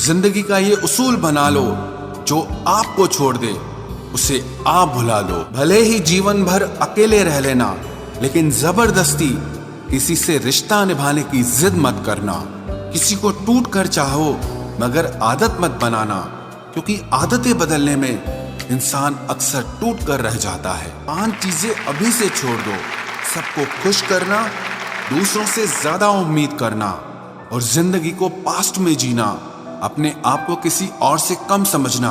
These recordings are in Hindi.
जिंदगी का ये उसूल बना लो, जो आपको छोड़ दे उसे आप भुला लो। भले ही जीवन भर अकेले रह लेना, लेकिन जबरदस्ती किसी से रिश्ता निभाने की जिद मत करना। किसी को टूट कर चाहो, मगर आदत मत बनाना, क्योंकि आदतें बदलने में इंसान अक्सर टूट कर रह जाता है। 5 चीजें अभी से छोड़ दो। सबको खुश करना, दूसरों से ज्यादा उम्मीद करना और जिंदगी को पास्ट में जीना, अपने आप को किसी और से कम समझना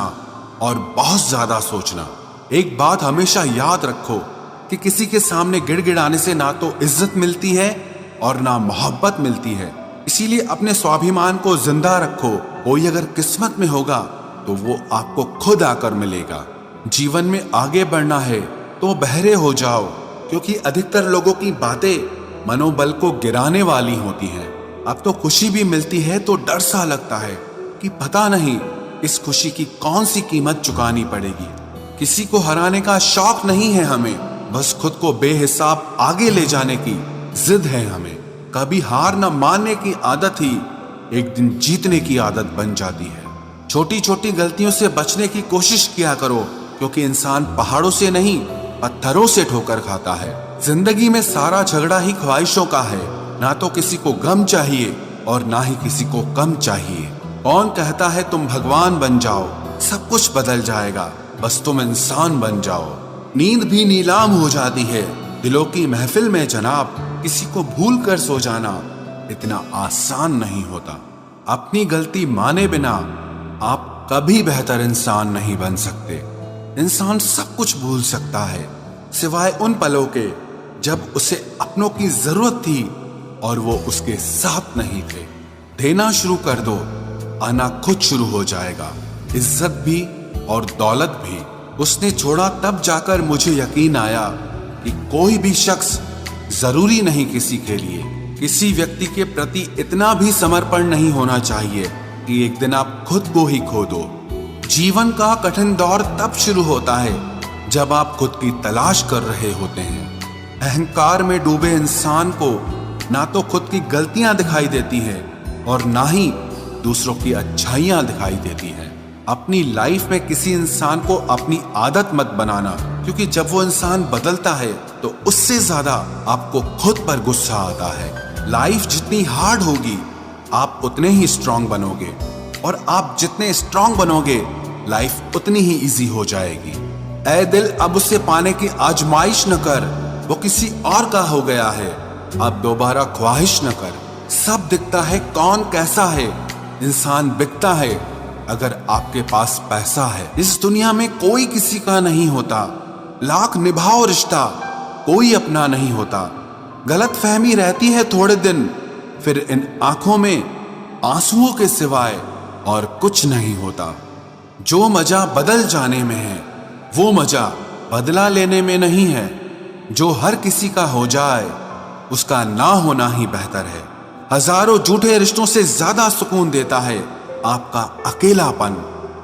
और बहुत ज्यादा सोचना। एक बात हमेशा याद रखो कि किसी के सामने गिड़गिड़ाने से ना तो इज्जत मिलती है और ना मोहब्बत मिलती है। इसीलिए अपने स्वाभिमान को जिंदा रखो। कोई अगर किस्मत में होगा तो वो आपको खुद आकर मिलेगा। जीवन में आगे बढ़ना है तो बहरे हो जाओ, क्योंकि अधिकतर लोगों की बातें मनोबल को गिराने वाली होती हैं। अब तो खुशी भी मिलती है तो डर सा लगता है कि पता नहीं इस खुशी की कौन सी कीमत चुकानी पड़ेगी। किसी को हराने का शौक नहीं है हमें, बस खुद को बेहिसाब आगे ले जाने की जिद है हमें। कभी हार न मानने की आदत ही एक दिन जीतने की आदत बन जाती है। छोटी छोटी गलतियों से बचने की कोशिश किया करो, क्योंकि इंसान पहाड़ों से नहीं पत्थरों से ठोकर खाता है। जिंदगी में सारा झगड़ा ही ख्वाहिशों का है। ना तो किसी को गम चाहिए और ना ही किसी को कम चाहिए। कौन कहता है तुम भगवान बन जाओ, सब कुछ बदल जाएगा, बस तुम इंसान बन जाओ। नींद भी नीलाम हो जाती है दिलों की महफिल में जनाब। किसी को भूल कर सो जाना इतना आसान नहीं होता। अपनी गलती माने बिना आप कभी बेहतर इंसान नहीं बन सकते। इंसान सब कुछ भूल सकता है, सिवाय उन पलों के जब उसे अपनों की जरूरत थी और वो उसके साथ नहीं थे। देना शुरू कर दो, आना खुद शुरू हो जाएगा। इज्जत भी और दौलत भी उसने छोड़ा, तब जाकर मुझे यकीन आया कि कोई भी शख्स जरूरी नहीं किसी के लिए। किसी व्यक्ति के प्रति इतना भी समर्पण नहीं होना चाहिए कि एक दिन आप खुद को ही खो दो। जीवन का कठिन दौर तब शुरू होता है जब आप खुद की तलाश कर रहे होते हैं। अहंकार में डूबे इंसान को ना तो खुद की गलतियां दिखाई देती है और ना ही दूसरों की अच्छाइयां दिखाई देती हैं। अपनी लाइफ में किसी इंसान को अपनी आदत मत बनाना, क्योंकि जब वो इंसान बदलता है तो उससे ज्यादा आपको खुद पर गुस्सा आता है। लाइफ जितनी हार्ड होगी आप उतने ही स्ट्रांग बनोगे, और आप जितने स्ट्रांग बनोगे लाइफ उतनी ही इजी हो जाएगी। ऐ दिल अब उसे पाने की आजमाइश न कर, वो किसी और का हो गया है, अब दोबारा ख्वाहिश न कर। सब दिखता है कौन कैसा है, इंसान बिकता है अगर आपके पास पैसा है। इस दुनिया में कोई किसी का नहीं होता, लाख निभाओ रिश्ता कोई अपना नहीं होता। गलत फहमी रहती है थोड़े दिन, फिर इन आंखों में आंसुओं के सिवाय और कुछ नहीं होता। जो मजा बदल जाने में है वो मजा बदला लेने में नहीं है। जो हर किसी का हो जाए उसका ना होना ही बेहतर है। हजारों झूठे रिश्तों से ज्यादा सुकून देता है आपका अकेलापन।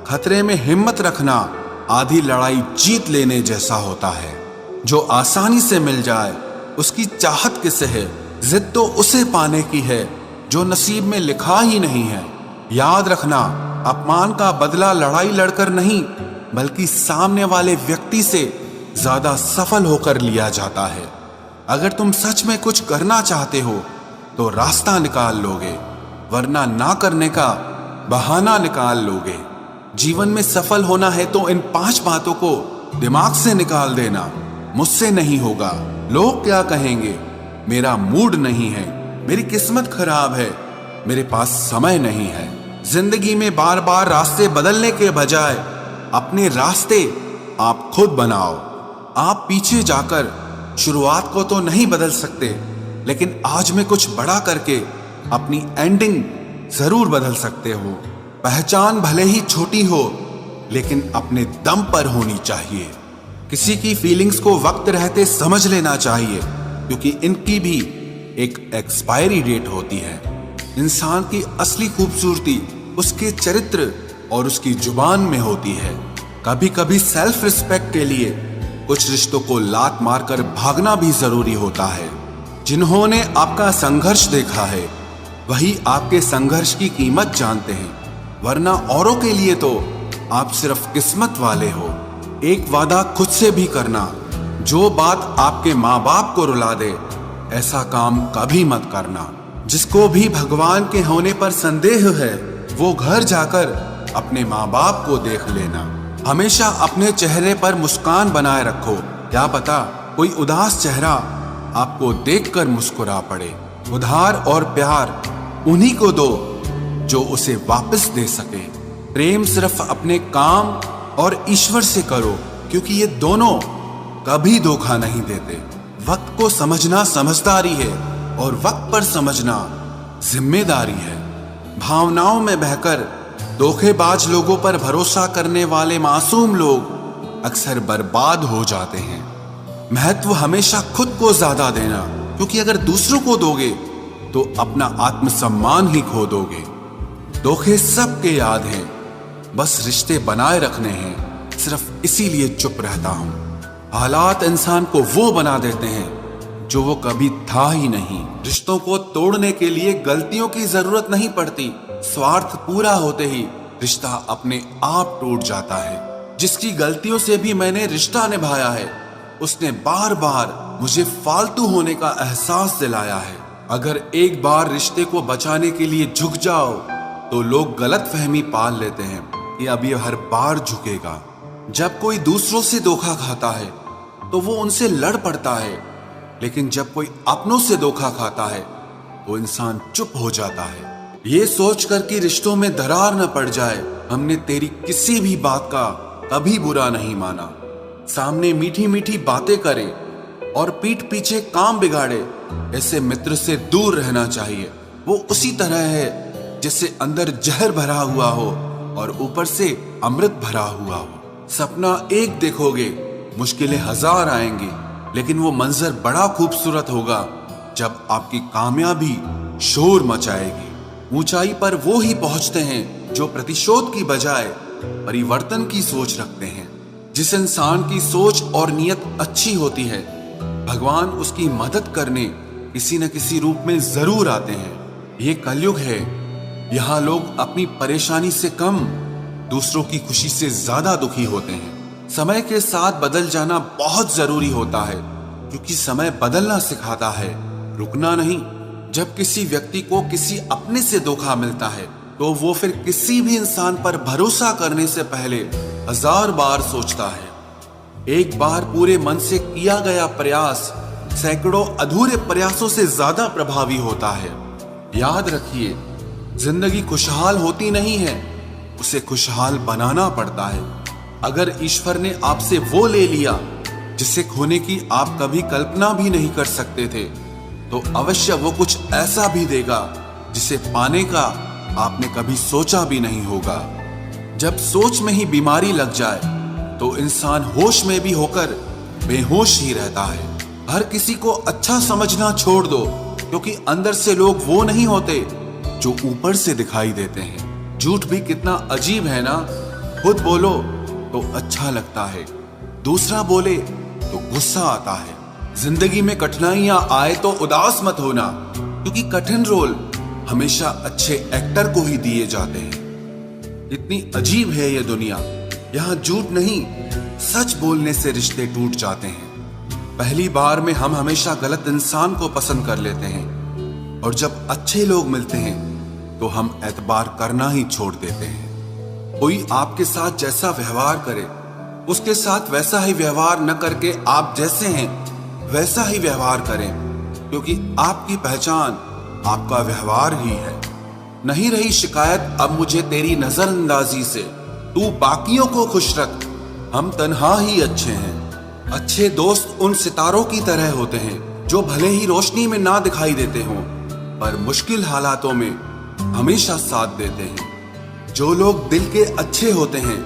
खतरे में हिम्मत रखना आधी लड़ाई जीत लेने जैसा होता है। जो आसानी से मिल जाए उसकी चाहत किसे है, जिद तो उसे पाने की है जो नसीब में लिखा ही नहीं है। याद रखना, अपमान का बदला लड़ाई लड़कर नहीं, बल्कि सामने वाले व्यक्ति से ज्यादा सफल होकर लिया जाता है। अगर तुम सच में कुछ करना चाहते हो तो रास्ता निकाल लोगे, वरना ना करने का बहाना निकाल लोगे। जीवन में सफल होना है तो इन 5 बातों को दिमाग से निकाल देना। मुझसे नहीं होगा, लोग क्या कहेंगे, मेरा मूड नहीं है, मेरी किस्मत खराब है, मेरे पास समय नहीं है। जिंदगी में बार बार रास्ते बदलने के बजाय अपने रास्ते आप खुद बनाओ। आप पीछे जाकर शुरुआत को तो नहीं बदल सकते, लेकिन आज में कुछ बड़ा करके अपनी एंडिंग जरूर बदल सकते हो। पहचान भले ही छोटी हो, लेकिन अपने दम पर होनी चाहिए। किसी की फीलिंग्स को वक्त रहते समझ लेना चाहिए, क्योंकि इनकी भी एक एक्सपायरी डेट होती है। इंसान की असली खूबसूरती उसके चरित्र और उसकी जुबान में होती है। कभी कभी सेल्फ रिस्पेक्ट के लिए कुछ रिश्तों को लात मारकर भागना भी जरूरी होता है। जिन्होंने आपका संघर्ष देखा है वही आपके संघर्ष की कीमत जानते हैं। वरना औरों के लिए तो आप सिर्फ किस्मत वाले हो। एक वादा खुद से भी करना, जो बात आपके माँ बाप को रुला दे ऐसा काम कभी मत करना। जिसको भी भगवान के होने पर संदेह है वो घर जाकर अपने माँ बाप को देख लेना। हमेशा अपने चेहरे पर मुस्कान बनाए रखो, क्या पता कोई उदास चेहरा आपको देखकर मुस्कुरा पड़े। उधार और प्यार उन्हीं को दो जो उसे वापस दे सके। प्रेम सिर्फ अपने काम और ईश्वर से करो, क्योंकि ये दोनों कभी धोखा नहीं देते। वक्त को समझना समझदारी है और वक्त पर समझना जिम्मेदारी है। भावनाओं में बहकर धोखेबाज लोगों पर भरोसा करने वाले मासूम लोग अक्सर बर्बाद हो जाते हैं। महत्व हमेशा खुद को ज्यादा देना, क्योंकि अगर दूसरों को दोगे तो अपना आत्मसम्मान ही खो दोगे। धोखे सबके याद हैं, बस रिश्ते बनाए रखने हैं, सिर्फ इसीलिए चुप रहता हूं। हालात इंसान को वो बना देते हैं जो वो कभी था ही नहीं। रिश्तों को तोड़ने के लिए गलतियों की जरूरत नहीं पड़ती, स्वार्थ पूरा होते ही रिश्ता अपने आप टूट जाता है। जिसकी गलतियों से भी मैंने रिश्ता निभाया है उसने बार बार मुझे फालतू होने का एहसास दिलाया है। अगर एक बार रिश्ते को बचाने के लिए झुक जाओ तो लोग गलत फहमी पाल लेते हैं कि अब ये हर बार झुकेगा। जब कोई दूसरों से धोखा खाता है तो वो उनसे लड़ पड़ता है, लेकिन जब कोई अपनों से धोखा खाता है तो इंसान चुप हो जाता है। ये सोचकर कि रिश्तों में दरार न पड़ जाए, हमने तेरी किसी भी बात का कभी बुरा नहीं माना। सामने मीठी मीठी बातें करे और पीठ पीछे काम बिगाड़े, ऐसे मित्र से दूर रहना चाहिए। वो उसी तरह है जैसे अंदर जहर भरा हुआ हो और ऊपर से अमृत भरा हुआ हो। सपना एक देखोगे, मुश्किलें हजार आएंगी, लेकिन वो मंजर बड़ा खूबसूरत होगा जब आपकी कामयाबी शोर मचाएगी। ऊंचाई पर वो ही पहुंचते हैं जो प्रतिशोध की बजाय परिवर्तन की सोच रखते हैं। जिस इंसान की सोच और नियत अच्छी होती है, भगवान उसकी मदद करने किसी न किसी रूप में जरूर आते हैं। ये कलयुग है, यहाँ लोग अपनी परेशानी से कम दूसरों की खुशी से ज्यादा दुखी होते हैं। समय के साथ बदल जाना बहुत जरूरी होता है, क्योंकि समय बदलना सिखाता है, रुकना नहीं। जब किसी व्यक्ति को किसी अपने से धोखा मिलता है तो वो फिर किसी भी इंसान पर भरोसा करने से पहले हजार बार सोचता है। एक बार पूरे मन से किया गया प्रयास सैकड़ों अधूरे प्रयासों से ज्यादा प्रभावी होता है। याद रखिए, जिंदगी खुशहाल होती नहीं है, उसे खुशहाल बनाना पड़ता है। अगर ईश्वर ने आपसे वो ले लिया जिसे खोने की आप कभी कल्पना भी नहीं कर सकते थे, तो अवश्य वो कुछ ऐसा भी देगा जिसे पाने का आपने कभी सोचा भी नहीं होगा। जब सोच में ही बीमारी लग जाए तो इंसान होश में भी होकर बेहोश ही रहता है। हर किसी को अच्छा समझना छोड़ दो, क्योंकि अंदर से लोग वो नहीं होते जो ऊपर से दिखाई देते हैं। झूठ भी कितना अजीब है ना, खुद बोलो तो अच्छा लगता है, दूसरा बोले तो गुस्सा आता है। जिंदगी में कठिनाइयां आए तो उदास मत होना, क्योंकि कठिन रोल हमेशा अच्छे एक्टर को ही दिए जाते हैं। इतनी अजीब है ये दुनिया, यहाँ झूठ नहीं सच बोलने से रिश्ते टूट जाते हैं। पहली बार में हम हमेशा गलत इंसान को पसंद कर लेते हैं, और जब अच्छे लोग मिलते हैं तो हम एतबार करना ही छोड़ देते हैं। कोई आपके साथ जैसा व्यवहार करे उसके साथ वैसा ही व्यवहार न करके आप जैसे हैं वैसा ही व्यवहार करें, क्योंकि आपकी पहचान आपका व्यवहार ही है। नहीं रही शिकायत अब मुझे तेरी नजरअंदाजी से, तू बाकियों को खुश रख, हम तन्हा ही अच्छे हैं। अच्छे दोस्त उन सितारों की तरह होते हैं जो भले ही रोशनी में ना दिखाई देते हों, पर मुश्किल हालातों में हमेशा साथ देते हैं। जो लोग दिल के अच्छे होते हैं,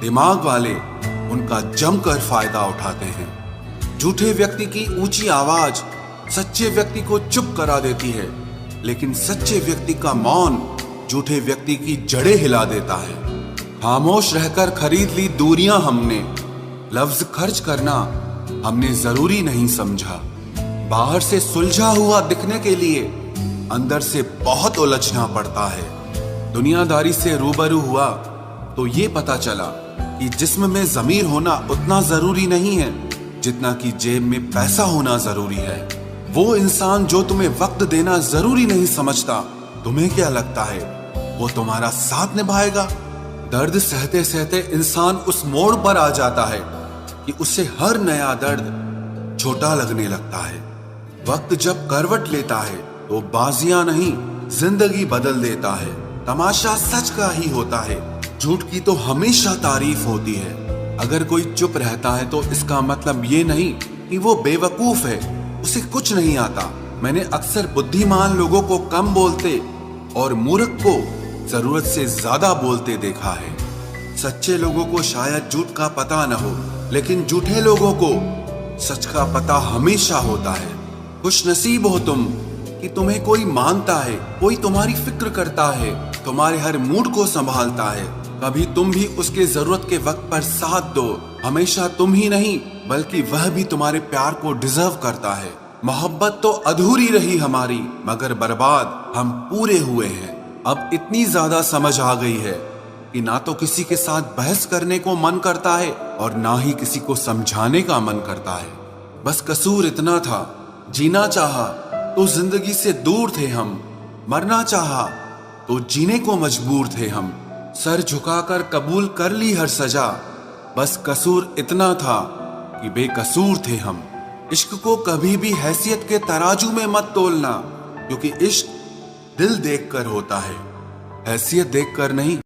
दिमाग वाले उनका जमकर फायदा उठाते हैं। झूठे व्यक्ति की ऊंची आवाज सच्चे व्यक्ति को चुप करा देती है, लेकिन सच्चे व्यक्ति का मौन झूठे व्यक्ति की जड़ें हिला देता है। खामोश रहकर खरीद ली दूरियां हमने, लफ्ज खर्च करना हमने जरूरी नहीं समझा। बाहर से सुलझा हुआ दिखने के लिए अंदर से बहुत उलझना पड़ता है। दुनियादारी से रूबरू हुआ तो ये पता चला कि जिस्म में ज़मीर होना उतना जरूरी नहीं है जितना कि जेब में पैसा होना जरूरी है। वो इंसान जो तुम्हें वक्त देना जरूरी नहीं समझता, तुम्हें क्या लगता है वो तुम्हारा साथ निभाएगा? दर्द सहते सहते इंसान उस मोड़ पर आ जाता है कि उसे हर नया दर्द छोटा लगने लगता है। वक्त जब करवट लेता है तो बाजियां नहीं जिंदगी बदल देता है। तमाशा सच का ही होता है, झूठ की तो हमेशा तारीफ होती है। अगर कोई चुप रहता है तो इसका मतलब ये नहीं कि वो बेवकूफ है, उसे कुछ नहीं आता। मैंने अक्सर बुद्धिमान लोगों को कम बोलते और मूर्ख को जरूरत से ज्यादा बोलते देखा है। सच्चे लोगों को शायद झूठ का पता न हो, लेकिन झूठे लोगों को सच का पता हमेशा होता है। खुश नसीब हो तुम कि तुम्हें कोई मानता है, कोई तुम्हारी फिक्र करता है, तुम्हारे हर मूड को संभालता है। कभी तुम भी उसके जरूरत के वक्त पर साथ दो। हमेशा तुम ही नहीं बल्कि वह भी तुम्हारे प्यार को डिजर्व करता है। मोहब्बत तो अधूरी रही हमारी, मगर बर्बाद हम पूरे हुए हैं। अब इतनी ज्यादा समझ आ गई है कि ना तो किसी के साथ बहस करने को मन करता है और ना ही किसी को समझाने का मन करता है। बस कसूर इतना था, जीना चाहा तो जिंदगी से दूर थे हम, मरना चाहा तो जीने को मजबूर थे हम। सर झुकाकर कबूल कर ली हर सजा, बस कसूर इतना था कि बेकसूर थे हम। इश्क को कभी भी हैसियत के तराजू में मत तोलना, क्योंकि इश्क दिल देखकर होता है, हैसियत देखकर नहीं।